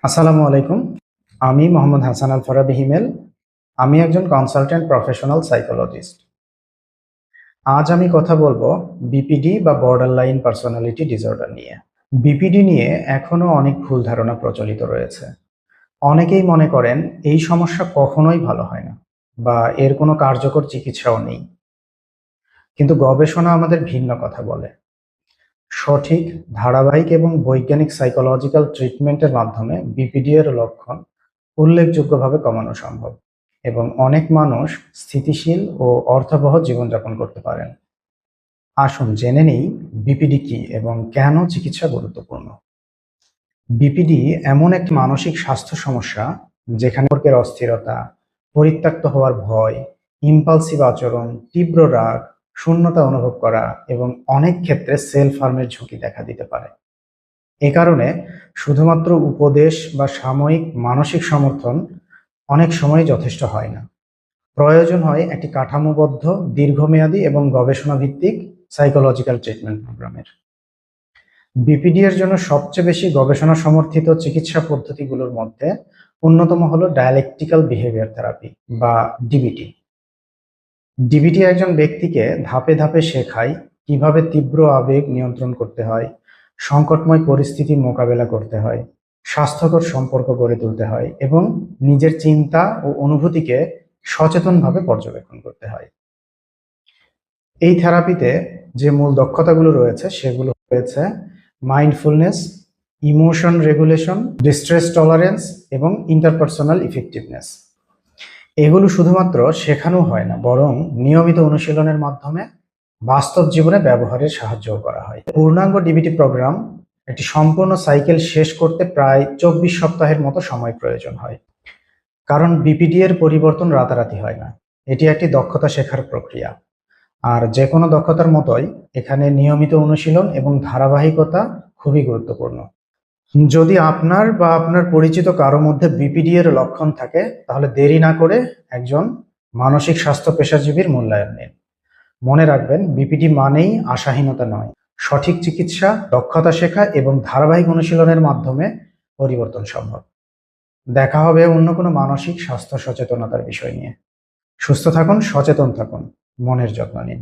আসসালামু আলাইকুম। আমি মোহাম্মদ হাসান আল ফারাবি হিমেল। আমি একজন কনসালটেন্ট প্রফেশনাল সাইকোলজিস্ট। আজ আমি কথা বলবো বিপিডি বা বর্ডার লাইন পার্সোনালিটি ডিসঅর্ডার নিয়ে। বিপিডি নিয়ে এখনো অনেক ভুল ধারণা প্রচলিত রয়েছে। অনেকেই মনে করেন এই সমস্যা কখনোই ভালো হয় না বা এর কোনো কার্যকর চিকিৎসাও নেই। কিন্তু গবেষণা আমাদের ভিন্ন কথা বলে। সঠিক, ধারাবাহিক এবং বৈজ্ঞানিক সাইকোলজিক্যাল ট্রিটমেন্টের মাধ্যমে বিপিডি এর লক্ষণ উল্লেখযোগ্যভাবে কমানো সম্ভব এবং অনেক মানুষ স্থিতিশীল ও অর্থবহ জীবনযাপন করতে পারেন। আসুন জেনে নেই বিপিডি কি এবং কেন চিকিৎসা গুরুত্বপূর্ণ। বিপিডি এমন একটি মানসিক স্বাস্থ্য সমস্যা যেখানে সম্পর্কের অস্থিরতা, পরিত্যক্ত হওয়ার ভয়, ইম্পালসিভ আচরণ, তীব্র রাগ, শূন্যতা অনুভব করা এবং অনেক ক্ষেত্রে সেলফ হার্মের ঝুঁকি দেখা দিতে পারে। এ কারণে শুধুমাত্র উপদেশ বা সাময়িক মানসিক সমর্থন অনেক সময় যথেষ্ট হয় না। প্রয়োজন হয় একটি কাঠামোবদ্ধ, দীর্ঘমেয়াদী এবং গবেষণা ভিত্তিক সাইকোলজিক্যাল ট্রিটমেন্ট প্রোগ্রামের। বিপিডি এর জন্য সবচেয়ে বেশি গবেষণা সমর্থিত চিকিৎসা পদ্ধতিগুলোর মধ্যে অন্যতম হলো ডায়ালেকটিক্যাল বিহেভিয়ার থেরাপি বা ডিবিটি। ডিবিটি একজন ব্যক্তিকে ধাপে ধাপে শেখায় কিভাবে তীব্র আবেগ নিয়ন্ত্রণ করতে হয়, সংকটময় পরিস্থিতি মোকাবেলা করতে হয়, স্বাস্থ্যকর সম্পর্ক গড়ে তুলতে হয় এবং নিজের চিন্তা ও অনুভূতিকে সচেতনভাবে পর্যবেক্ষণ করতে হয়। এই থেরাপিতে যে মূল দক্ষতাগুলো রয়েছে সেগুলো রয়েছে mindfulness, emotion regulation, distress tolerance এবং ইন্টারপার্সোনাল ইফেক্টিভনেস। এগুলো শুধুমাত্র শেখানো হয় না, বরং নিয়মিত অনুশীলনের মাধ্যমে বাস্তব জীবনে ব্যবহারের সাহায্যও করা হয়। পূর্ণাঙ্গ ডিবিটি প্রোগ্রাম একটি সম্পূর্ণ সাইকেল শেষ করতে প্রায় 24 সপ্তাহের মতো সময় প্রয়োজন হয়। কারণ বিপিডি এর পরিবর্তন রাতারাতি হয় না, এটি একটি দক্ষতা শেখার প্রক্রিয়া। আর যে কোনো দক্ষতার মতোই এখানে নিয়মিত অনুশীলন এবং ধারাবাহিকতা খুবই গুরুত্বপূর্ণ। যদি আপনার বা আপনার পরিচিত কারো মধ্যে বিপিডি এর লক্ষণ থাকে তাহলে দেরি না করে একজন মানসিক স্বাস্থ্য পেশাজীবীর মূল্যায়ন নিন। মনে রাখবেন, বিপিডি মানেই আশাহীনতা নয়। সঠিক চিকিৎসা, দক্ষতা শেখা এবং ধারাবাহিক অনুশীলনের মাধ্যমে পরিবর্তন সম্ভব। দেখা হবে অন্য কোনো মানসিক স্বাস্থ্য সচেতনতার বিষয় নিয়ে। সুস্থ থাকুন, সচেতন থাকুন, মনের যত্ন নিন।